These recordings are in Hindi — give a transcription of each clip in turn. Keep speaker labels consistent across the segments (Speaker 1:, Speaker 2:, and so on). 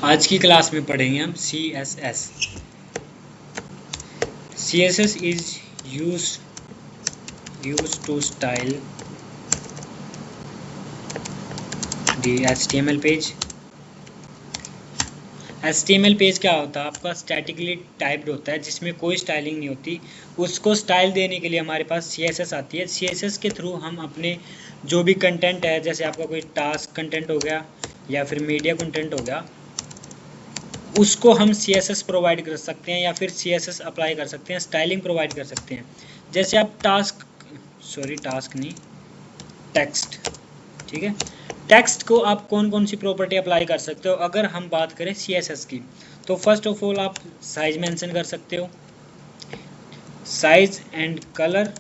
Speaker 1: आज की क्लास में पढ़ेंगे हम CSS। CSS is used to style the HTML page. HTML page क्या होता है? आपका स्टैटिकली टाइप्ड होता है, जिसमें कोई स्टाइलिंग नहीं होती। उसको स्टाइल देने के लिए हमारे पास CSS आती है। CSS के थ्रू हम अपने जो भी कंटेंट है, जैसे आपका कोई टास्क कंटेंट हो गया या फिर मीडिया कंटेंट हो गया, उसको हम CSS प्रोवाइड कर सकते हैं या फिर CSS अप्लाई कर सकते हैं, स्टाइलिंग प्रोवाइड कर सकते हैं। जैसे आप टास्क नहीं, टेक्स्ट, ठीक है। टेक्स्ट को आप कौन कौन सी प्रॉपर्टी अप्लाई कर सकते हो? अगर हम बात करें CSS की, तो फर्स्ट ऑफ ऑल आप साइज मेंशन कर सकते हो, size and colour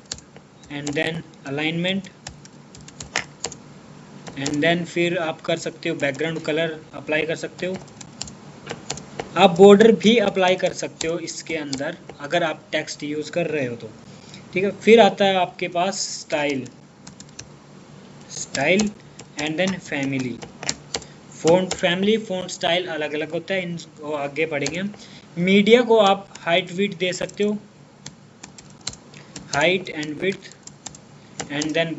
Speaker 1: and then alignment, and then फिर आप कर सकते हो बैकग्राउंड कलर अप्लाई कर सकते हो। आप बॉर्डर भी अप्लाई कर सकते हो इसके अंदर, अगर आप टेक्स्ट यूज़ कर रहे हो तो, ठीक है। फिर आता है आपके पास style and then family. Family font style अलग अलग होता है, इनको आगे पढ़ेंगे हम। मीडिया को आप हाइट विड्थ दे सकते हो, height and width, and then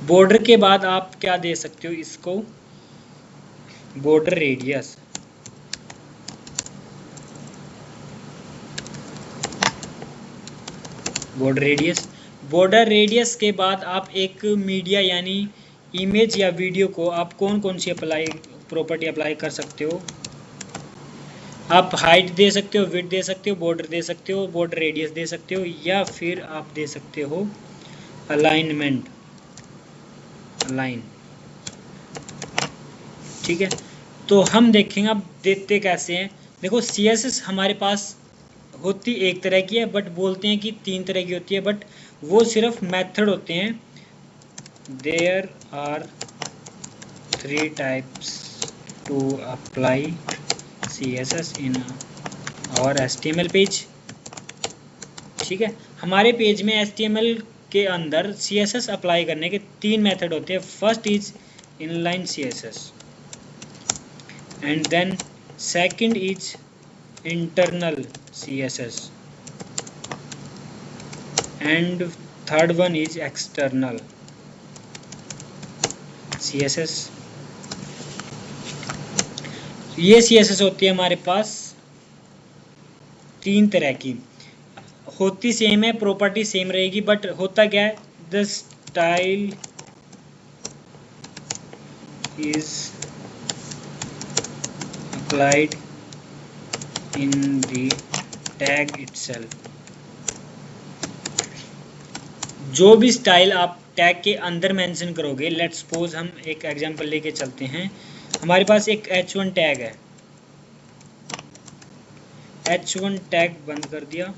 Speaker 1: border के बाद आप क्या दे सकते हो इसको? Border radius. बॉर्डर रेडियस के बाद आप एक मीडिया यानी इमेज या वीडियो को आप कौन कौन सी प्रॉपर्टी अप्लाई कर सकते हो? आप हाइट दे सकते हो, विड्थ दे सकते हो, बॉर्डर दे सकते हो, बॉर्डर रेडियस दे सकते हो, या फिर आप दे सकते हो अलाइन, ठीक है। तो हम देखेंगे अब देखते कैसे हैं। देखो, CSS हमारे पास होती एक तरह की है, बट बोलते हैं कि 3 तरह की होती है, बट वो सिर्फ मेथड होते हैं। There are 3 types to apply CSS in और HTML पेज, ठीक है। हमारे पेज में HTML के अंदर CSS अप्लाई करने के 3 मेथड होते हैं। First is inline CSS, and then second is internal CSS, and third one is external CSS। ये CSS होती है हमारे पास 3 तरह की, होती सेम है, प्रॉपर्टी सेम रहेगी, बट होता क्या है? The style is applied in the tag itself. जो भी स्टाइल आप टैग के अंदर मेंशन करोगे, लेट्स सपोज हम एक एग्जांपल लेके चलते हैं। हमारे पास एक H1 टैग है, H1 टैग बंद कर दिया।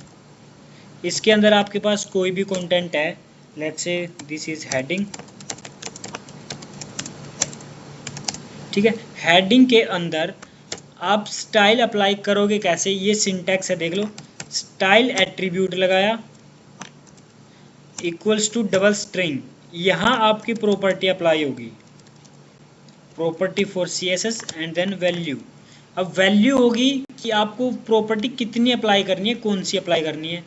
Speaker 1: इसके अंदर आपके पास कोई भी कंटेंट है, let's say this is heading, ठीक है। हेडिंग के अंदर आप स्टाइल अप्लाई करोगे कैसे? ये सिंटैक्स है, देख लो। स्टाइल एट्रीब्यूट लगाया इक्वल्स टू डबल स्ट्रिंग, यहाँ आपकी प्रॉपर्टी अप्लाई होगी, property for CSS, and then value. अब वैल्यू होगी कि आपको प्रॉपर्टी कितनी अप्लाई करनी है, कौन सी अप्लाई करनी है।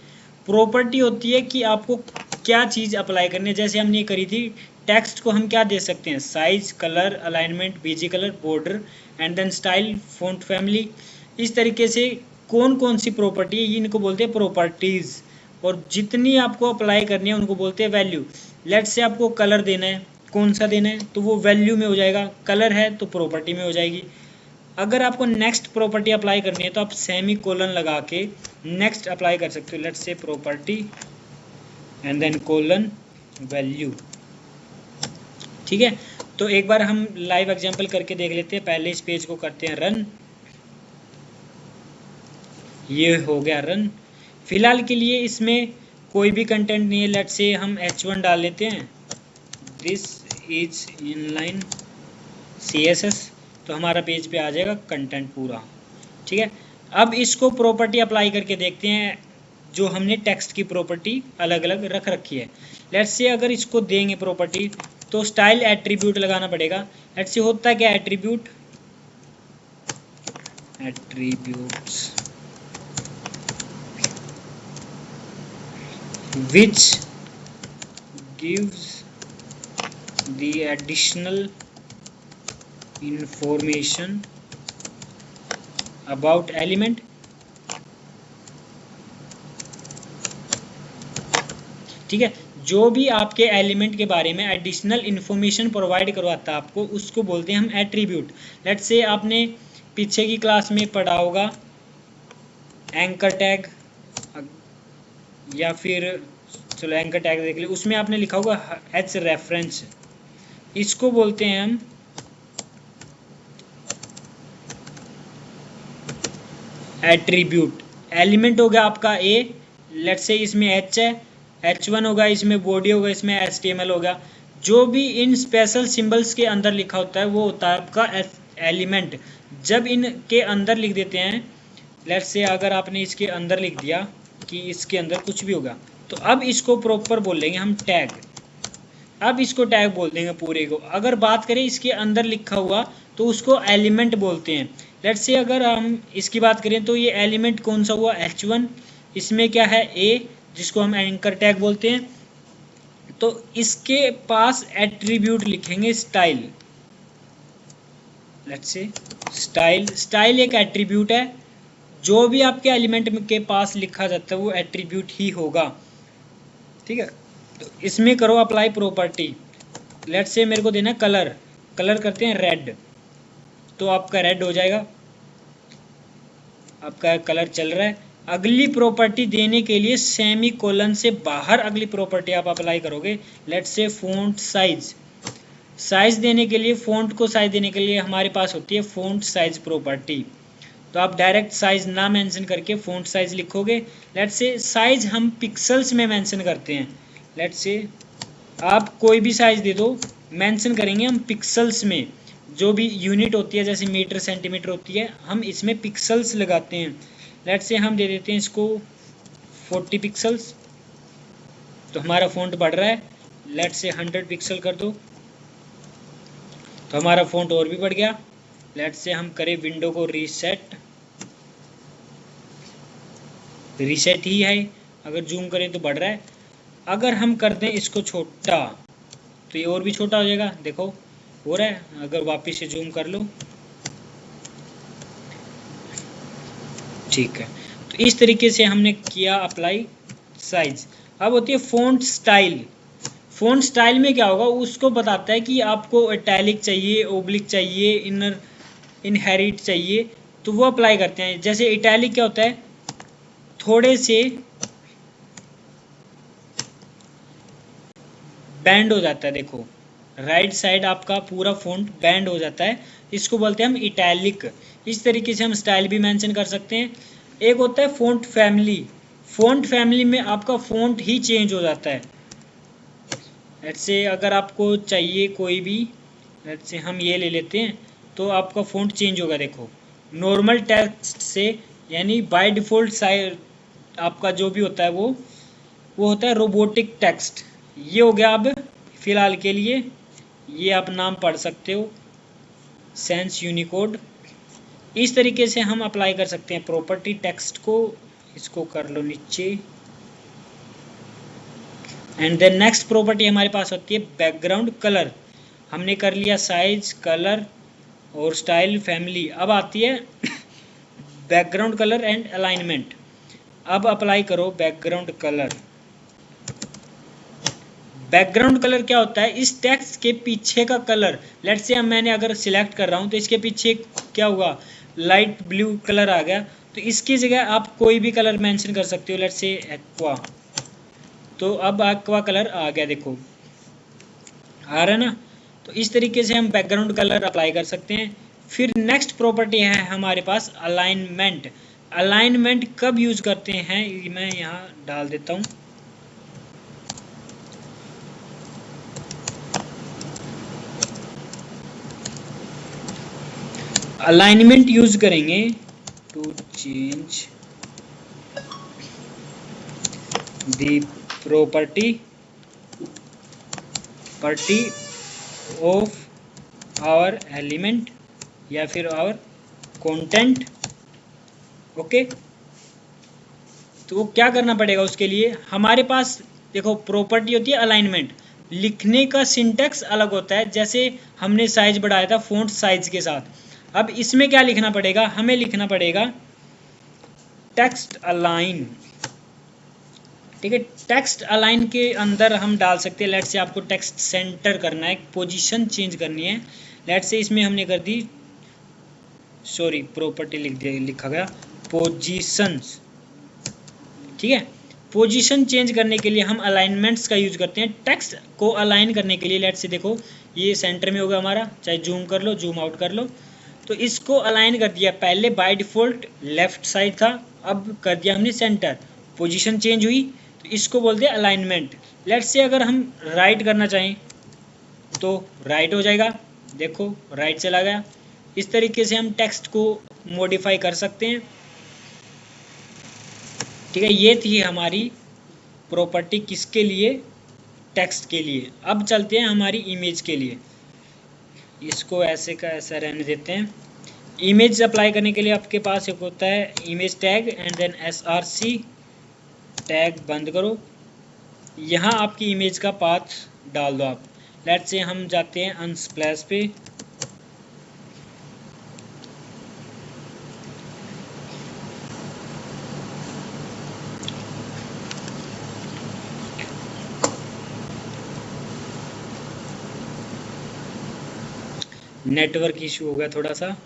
Speaker 1: प्रॉपर्टी होती है कि आपको क्या चीज़ अप्लाई करनी है। जैसे हमने करी थी, टेक्स्ट को हम क्या दे सकते हैं? Size, colour, alignment, BG colour, border, and then style, font family. इस तरीके से कौन कौन सी प्रॉपर्टी है, इनको बोलते हैं प्रॉपर्टीज़, और जितनी आपको अप्लाई करनी है उनको बोलते हैं वैल्यू। लेट्स से आपको कलर देना है, कौन सा देना है, तो वो वैल्यू में हो जाएगा। कलर है तो प्रॉपर्टी में हो जाएगी। अगर आपको नेक्स्ट प्रॉपर्टी अप्लाई करनी है तो आप सेमी कोलन लगा के नेक्स्ट अप्लाई कर सकते हो। Let's say property and then colon value, ठीक है। तो एक बार हम लाइव एग्जांपल करके देख लेते हैं। पहले इस पेज को करते हैं रन, ये हो गया रन। फिलहाल के लिए इसमें कोई भी कंटेंट नहीं है। लेट्स से हम H1 डाल लेते हैं, दिस इज इनलाइन CSS, तो हमारा पेज पे आ जाएगा कंटेंट पूरा, ठीक है। अब इसको प्रॉपर्टी अप्लाई करके देखते हैं, जो हमने टेक्स्ट की प्रॉपर्टी अलग अलग रख रखी है। लेट्स से अगर इसको देंगे प्रॉपर्टी तो स्टाइल एट्रीब्यूट लगाना पड़ेगा। ऐसे होता है क्या attribute, attributes which gives the additional information about element। ठीक है, जो भी आपके एलिमेंट के बारे में एडिशनल इंफॉर्मेशन प्रोवाइड करवाता है आपको, उसको बोलते हैं हम एट्रीब्यूट। लेट्स से आपने पीछे की क्लास में पढ़ा होगा एंकर टैग, या फिर चलो एंकर टैग देख लिया, उसमें आपने लिखा होगा एच रेफरेंस, इसको बोलते हैं हम एट्रीब्यूट। एलिमेंट हो गया आपका ए, लेट्स से इसमें एच है, H1 होगा, इसमें बॉडी होगा, इसमें HTML होगा। जो भी इन स्पेशल सिंबल्स के अंदर लिखा होता है वो होता है आपका एलिमेंट। जब इनके अंदर लिख देते हैं, लेट्स से अगर आपने इसके अंदर लिख दिया कि इसके अंदर कुछ भी होगा, तो अब इसको प्रॉपर बोल लेंगे हम टैग। अब इसको टैग बोल देंगे पूरे को। अगर बात करें इसके अंदर लिखा हुआ तो उसको एलिमेंट बोलते हैं। लेट्स से अगर हम इसकी बात करें तो ये एलिमेंट कौन सा हुआ, H1, इसमें क्या है A, जिसको हम एंकर टैग बोलते हैं। तो इसके पास एट्रीब्यूट लिखेंगे style. Let's say style, style एक एट्रीब्यूट है। जो भी आपके एलिमेंट के पास लिखा जाता है वो एट्रीब्यूट ही होगा। ठीक है, तो इसमें करो अप्लाई प्रॉपर्टी। लेट्स से मेरे को देना कलर, कलर करते हैं रेड, तो आपका रेड हो जाएगा, आपका कलर चल रहा है। अगली प्रॉपर्टी देने के लिए सेमी कोलन से बाहर अगली प्रॉपर्टी आप अप्लाई करोगे। Let's say font size, size देने के लिए, फ़ॉन्ट को साइज देने के लिए हमारे पास होती है फ़ॉन्ट साइज प्रॉपर्टी। तो आप डायरेक्ट साइज ना मेंशन करके फ़ॉन्ट साइज लिखोगे। लेट्स से साइज हम पिक्सल्स में मेंशन करते हैं। लेट्स से आप कोई भी साइज दे दो, मेंशन करेंगे हम पिक्सल्स में। जो भी यूनिट होती है जैसे मीटर सेंटीमीटर होती है, हम इसमें पिक्सल्स लगाते हैं। लेट्स से हम दे देते हैं इसको 40 पिक्सल्स, तो हमारा फ़ॉन्ट बढ़ रहा है। लेट्स से 100 पिक्सल कर दो, तो हमारा फ़ॉन्ट और भी बढ़ गया। लेट्स से हम करें विंडो को रीसेट, रीसेट ही है, अगर जूम करें तो बढ़ रहा है। अगर हम कर दें इसको छोटा तो ये और भी छोटा हो जाएगा, देखो हो रहा है। अगर वापस से जूम कर लो, ठीक है। तो इस तरीके से हमने किया अप्लाई साइज। अब होती है फ़ॉन्ट स्टाइल। फ़ॉन्ट स्टाइल में क्या होगा, उसको बताता है कि आपको इटैलिक चाहिए, ओब्लिक चाहिए, इनर इनहेरिट चाहिए, तो वो अप्लाई करते हैं। जैसे इटैलिक क्या होता है, थोड़े से बैंड हो जाता है, देखो राइट साइड आपका पूरा फ़ॉन्ट बैंड हो जाता है, इसको बोलते हैं हम इटैलिक। इस तरीके से हम स्टाइल भी मेंशन कर सकते हैं। एक होता है फ़ॉन्ट फैमिली, फ़ॉन्ट फैमिली में आपका फ़ॉन्ट ही चेंज हो जाता है। लेट्स से अगर आपको चाहिए कोई भी, लेट्स से हम ये ले लेते हैं, तो आपका फ़ॉन्ट चेंज होगा। देखो नॉर्मल टेक्स्ट से, यानी बाय डिफ़ॉल्ट साइज आपका जो भी होता है वो होता है रोबोटिक टेक्स्ट। ये हो गया। अब फिलहाल के लिए ये आप नाम पढ़ सकते हो, सेंस यूनिकोड। इस तरीके से हम अप्लाई कर सकते हैं प्रॉपर्टी टेक्स्ट को। इसको कर लो नीचे। एंड देन नेक्स्ट प्रॉपर्टी हमारे पास होती है बैकग्राउंड कलर। हमने कर लिया साइज, कलर और स्टाइल, फैमिली। अब आती है बैकग्राउंड कलर एंड अलाइनमेंट। अब अप्लाई करो बैकग्राउंड कलर। बैकग्राउंड कलर क्या होता है, इस टेक्स्ट के पीछे का कलर। लेट्स से मैंने अगर सिलेक्ट कर रहा हूँ तो इसके पीछे क्या हुआ, लाइट ब्लू कलर आ गया, तो इसकी जगह आप कोई भी कलर मेंशन कर सकते हो। लेट्स से एक्वा, तो अब एक्वा कलर आ गया, देखो आ रहा है ना। तो इस तरीके से हम बैकग्राउंड कलर अप्लाई कर सकते हैं। फिर नेक्स्ट प्रॉपर्टी है हमारे पास अलाइनमेंट। अलाइनमेंट कब यूज करते हैं, मैं यहाँ डाल देता हूँ। अलाइनमेंट यूज करेंगे to change the property of our element या फिर आवर कंटेंट। ओके, तो क्या करना पड़ेगा उसके लिए? हमारे पास देखो प्रॉपर्टी होती है अलाइनमेंट, लिखने का सिंटैक्स अलग होता है। जैसे हमने साइज बढ़ाया था फ़ॉन्ट साइज के साथ, अब इसमें क्या लिखना पड़ेगा? हमें लिखना पड़ेगा टेक्स्ट अलाइन। ठीक है, टेक्स्ट अलाइन के अंदर हम डाल सकते हैं, लेट से आपको टेक्स्ट सेंटर करना है, पोजीशन चेंज करनी है। लेट से इसमें हमने कर दी, सॉरी प्रॉपर्टी लिखा गया पोजीशंस। ठीक है, पोजीशन चेंज करने के लिए हम अलाइनमेंट्स का यूज करते हैं। टेक्स्ट को अलाइन करने के लिए लेट से देखो ये सेंटर में होगा हमारा, चाहे जूम कर लो जूम आउट कर लो, तो इसको अलाइन कर दिया। पहले बाय डिफ़ॉल्ट लेफ्ट साइड था, अब कर दिया हमने सेंटर, पोजीशन चेंज हुई, तो इसको बोलते हैं अलाइनमेंट। लेट से अगर हम राइट करना चाहें तो राइट हो जाएगा, देखो राइट चला गया। इस तरीके से हम टेक्स्ट को मॉडिफाई कर सकते हैं। ठीक है, ये थी हमारी प्रॉपर्टी किसके लिए? टेक्स्ट के लिए। अब चलते हैं हमारी इमेज के लिए। इसको ऐसे का ऐसा रहने देते हैं। इमेज अप्लाई करने के लिए आपके पास एक होता है image tag and then src tag, बंद करो। यहाँ आपकी इमेज का पाथ डाल दो आप। लेट से हम जाते हैं अनस्प्लैश पे, नेटवर्क इशू हो गया थोड़ा सा।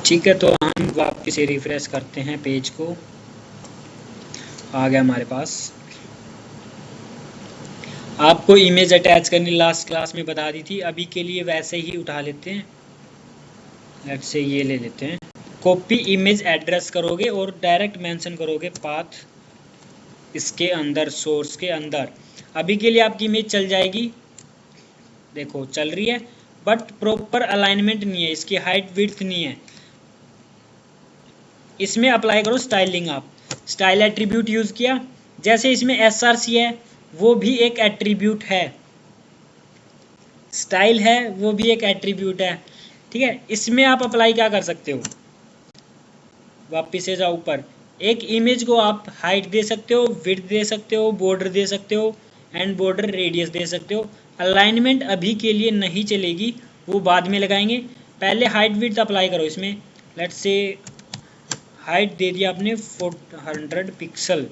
Speaker 1: ठीक है, तो हम वापस से रिफ्रेश करते हैं पेज को, आ गया हमारे पास। आपको इमेज अटैच करनी लास्ट क्लास में बता दी थी, अभी के लिए वैसे ही उठा लेते हैं। लेट से ये ले लेते हैं, कॉपी इमेज एड्रेस करोगे और डायरेक्ट मेंशन करोगे पाथ इसके अंदर, सोर्स के अंदर। अभी के लिए आपकी इमेज चल जाएगी, देखो चल रही है, बट प्रॉपर अलाइनमेंट नहीं है, इसकी हाइट विड्थ नहीं है। इसमें अप्लाई करो स्टाइलिंग, आप स्टाइल एट्रीब्यूट यूज़ किया। जैसे इसमें src है, वो भी एक एट्रीब्यूट है, स्टाइल है वो भी एक एट्रीब्यूट है। ठीक है, इसमें आप अप्लाई क्या कर सकते हो? वापिस से जाओ ऊपर, एक इमेज को आप हाइट दे सकते हो, विड्थ दे सकते हो, बॉर्डर दे सकते हो एंड बॉर्डर रेडियस दे सकते हो। अलाइनमेंट अभी के लिए नहीं चलेगी, वो बाद में लगाएंगे। पहले हाइट विड्थ अप्लाई करो इसमें। लेट्स से हाइट दे दिया आपने 400 पिक्सल,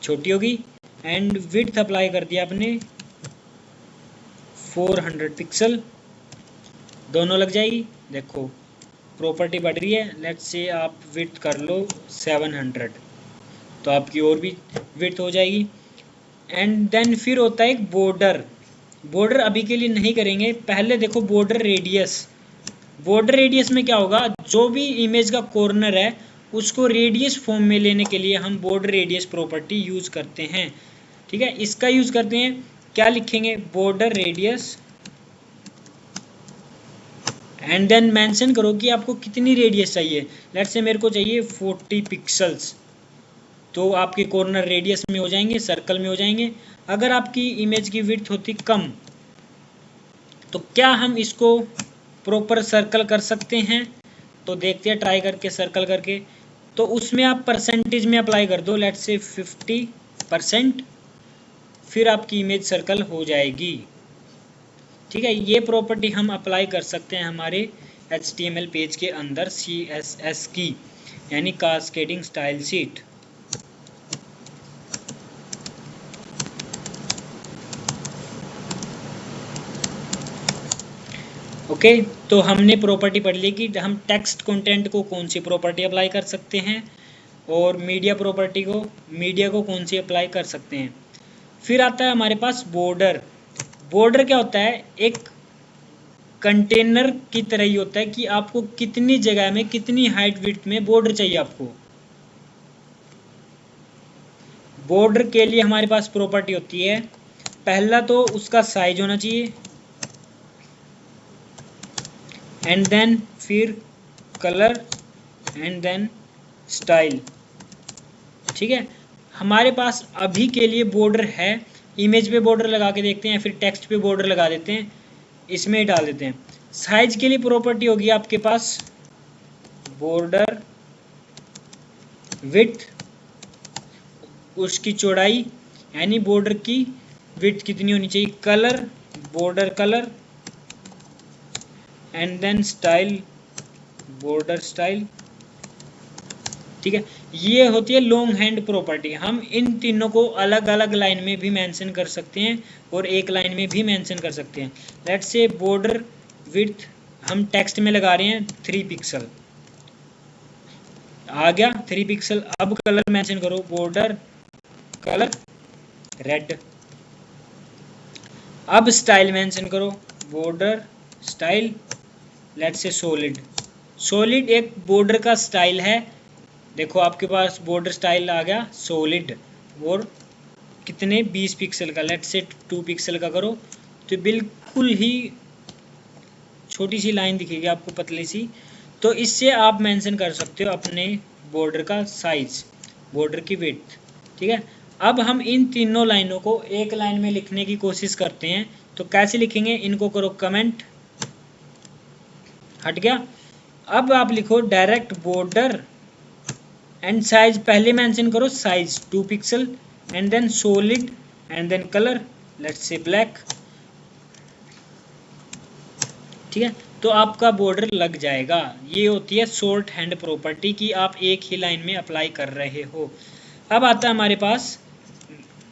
Speaker 1: छोटी होगी, एंड विड्थ अप्लाई कर दिया आपने 400 पिक्सल, दोनों लग जाएगी। देखो प्रॉपर्टी बढ़ रही है। लेट्स से आप विड्थ कर लो 700, तो आपकी और भी विड्थ हो जाएगी। एंड देन फिर होता है एक बॉर्डर। बॉर्डर अभी के लिए नहीं करेंगे, पहले देखो बॉर्डर रेडियस। बॉर्डर रेडियस में क्या होगा? जो भी इमेज का कॉर्नर है उसको रेडियस फॉर्म में लेने के लिए हम बॉर्डर रेडियस प्रॉपर्टी यूज करते हैं। ठीक है, इसका यूज करते हैं, क्या लिखेंगे? Border radius and then mention करो कि आपको कितनी रेडियस चाहिए। लेट्स से मेरे को चाहिए 40 पिक्सल्स, तो आपके कॉर्नर रेडियस में हो जाएंगे, सर्कल में हो जाएंगे। अगर आपकी इमेज की विड्थ होती कम, तो क्या हम इसको प्रॉपर सर्कल कर सकते हैं? तो देखते हैं ट्राई करके सर्कल करके। तो उसमें आप परसेंटेज में अप्लाई कर दो, लेट्स से 50%, फिर आपकी इमेज सर्कल हो जाएगी। ठीक है, ये प्रॉपर्टी हम अप्लाई कर सकते हैं हमारे HTML पेज के अंदर CSS की, यानी कास्केडिंग स्टाइल शीट। ओके, तो हमने प्रॉपर्टी पढ़ ली कि हम टेक्स्ट कंटेंट को कौन सी प्रॉपर्टी अप्लाई कर सकते हैं और मीडिया प्रॉपर्टी को, मीडिया को कौन सी अप्लाई कर सकते हैं। फिर आता है हमारे पास बॉर्डर। बॉर्डर क्या होता है? एक कंटेनर की तरह ही होता है कि आपको कितनी जगह में, कितनी हाइट विड्थ में बॉर्डर चाहिए आपको। बॉर्डर के लिए हमारे पास प्रॉपर्टी होती है, पहला तो उसका साइज होना चाहिए, एंड देन फिर कलर एंड देन स्टाइल। ठीक है, हमारे पास अभी के लिए बॉर्डर है, इमेज पे बॉर्डर लगा के देखते हैं, फिर टेक्स्ट पे बॉर्डर लगा देते हैं, इसमें ही डाल देते हैं। साइज के लिए प्रॉपर्टी होगी आपके पास बॉर्डर विड्थ, उसकी चौड़ाई यानी बॉर्डर की विड्थ कितनी होनी चाहिए, colour border colour, and then style border style. ठीक है, ये होती है लॉन्ग हैंड प्रॉपर्टी। हम इन तीनों को अलग अलग लाइन में भी मेंशन कर सकते हैं और एक लाइन में भी मेंशन कर सकते हैं। लेट्स से बॉर्डर विड्थ हम टेक्स्ट में लगा रहे हैं 3 पिक्सल, आ गया 3 पिक्सल। अब कलर मेंशन करो, बॉर्डर कलर रेड। अब स्टाइल मेंशन करो, border style let's say solid. Solid एक बॉर्डर का स्टाइल है, देखो आपके पास बॉर्डर स्टाइल आ गया सॉलिड, और कितने 20 पिक्सल का, लेट्स से 2 पिक्सल का करो तो बिल्कुल ही छोटी सी लाइन दिखेगी आपको पतली सी। तो इससे आप मेंशन कर सकते हो अपने बॉर्डर का साइज, बॉर्डर की विड्थ। ठीक है, अब हम इन तीनों लाइनों को एक लाइन में लिखने की कोशिश करते हैं, तो कैसे लिखेंगे, इनको करो कमेंट, हट गया। अब आप लिखो डायरेक्ट बॉर्डर एंड साइज, पहले मेंशन करो size 2 pixel and then solid and then colour let's say black. ठीक है, तो आपका बॉर्डर लग जाएगा। ये होती है शॉर्ट हैंड प्रॉपर्टी की आप एक ही लाइन में अप्लाई कर रहे हो। अब आता है हमारे पास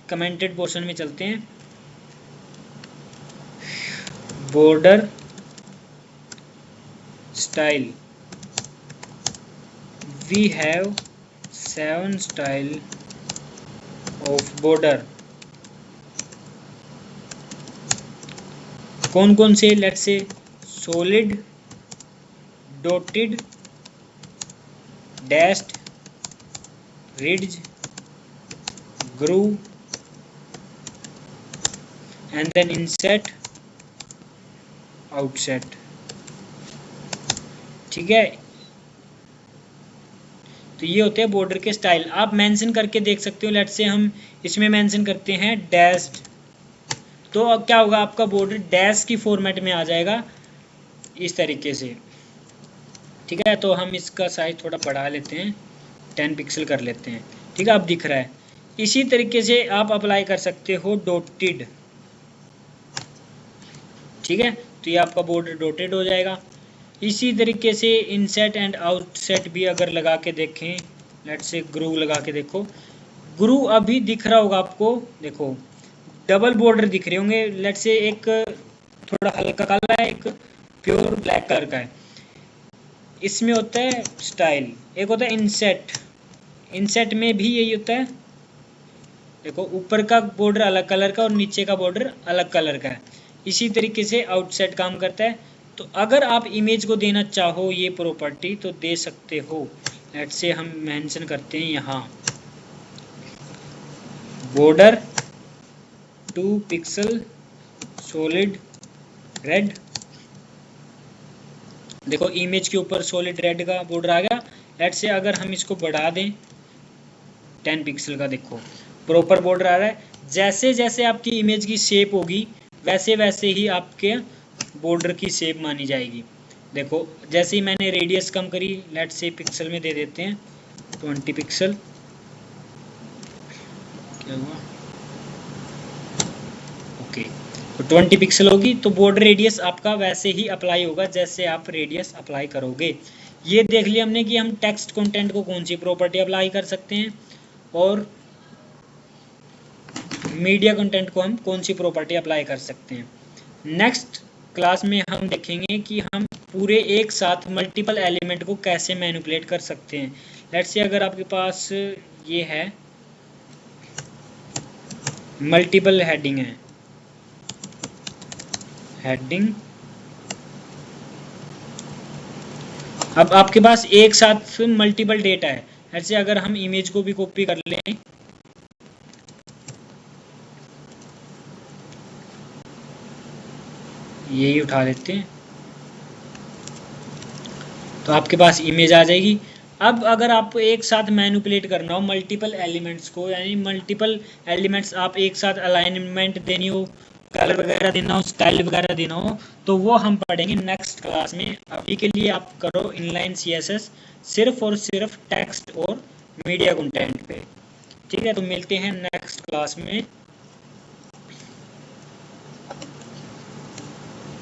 Speaker 1: कमेंटेड पोर्शन में चलते हैं। Border style, we have 7 style of border. कौन कौन से, let's say solid, dotted, dashed, ridge, groove and then inset, outset. ठीक है, तो ये होते हैं बॉर्डर के स्टाइल। आप मेंशन करके देख सकते हो, लेट्स से हम इसमें मेंशन करते हैं डैश्ड, तो अब क्या होगा, आपका बॉर्डर डैश की फॉर्मेट में आ जाएगा इस तरीके से। ठीक है, तो हम इसका साइज थोड़ा बढ़ा लेते हैं, 10 पिक्सल कर लेते हैं। ठीक है, अब दिख रहा है। इसी तरीके से आप अप्लाई कर सकते हो डॉटेड। ठीक है, तो ये आपका बॉर्डर डॉटेड हो जाएगा। इसी तरीके से इनसेट एंड आउटसेट भी अगर लगा के देखें, लेट्स से ग्रूव लगा के देखो, ग्रूव अभी दिख रहा होगा आपको, देखो डबल बॉर्डर दिख रहे होंगे, लेट्स से एक थोड़ा हल्का काला है, एक प्योर ब्लैक कलर का है। इसमें होता है स्टाइल, एक होता है इनसेट, इनसेट में भी यही होता है, देखो ऊपर का बॉर्डर अलग कलर का और नीचे का बॉर्डर अलग कलर का है। इसी तरीके से आउटसेट काम करता है। तो अगर आप इमेज को देना चाहो ये प्रॉपर्टी तो दे सकते हो। लेट्स से हम मेंशन करते हैं यहाँ बॉर्डर 2 पिक्सल सॉलिड रेड। देखो इमेज के ऊपर सॉलिड रेड का बॉर्डर आ गया। लेट्स से अगर हम इसको बढ़ा दें 10 पिक्सल का, देखो प्रॉपर बॉर्डर आ रहा है। जैसे जैसे आपकी इमेज की शेप होगी वैसे वैसे ही आपके बॉर्डर की शेप मानी जाएगी। देखो जैसे ही मैंने रेडियस कम करी, लेट्स से पिक्सल में दे देते हैं 20 पिक्सल, क्या हुआ, ओके, तो 20 पिक्सल होगी तो बॉर्डर रेडियस आपका वैसे ही अप्लाई होगा जैसे आप रेडियस अप्लाई करोगे। ये देख लिया हमने कि हम टेक्स्ट कंटेंट को कौन सी प्रॉपर्टी अप्लाई कर सकते हैं और मीडिया कंटेंट को हम कौन सी प्रॉपर्टी अप्लाई कर सकते हैं। नेक्स्ट क्लास में हम देखेंगे कि हम पूरे एक साथ मल्टीपल एलिमेंट को कैसे मैनिपुलेट कर सकते हैं। लेट्स से अगर आपके पास ये है मल्टीपल हेडिंग है, हेडिंग, अब आपके पास एक साथ मल्टीपल डेटा है। लेट्स से अगर हम इमेज को भी कॉपी कर लें, यही उठा लेते हैं, तो आपके पास इमेज आ जाएगी। अब अगर आपको एक साथ मैनिपुलेट करना हो मल्टीपल एलिमेंट्स को, यानी मल्टीपल एलिमेंट्स आप एक साथ अलाइनमेंट देनी हो, कलर वगैरह देना हो, स्टाइल वगैरह देना हो, तो वो हम पढ़ेंगे नेक्स्ट क्लास में। अभी के लिए आप करो इनलाइन सीएसएस सिर्फ और सिर्फ टेक्स्ट और मीडिया कंटेंट पे। ठीक है, तो मिलते हैं नेक्स्ट क्लास में।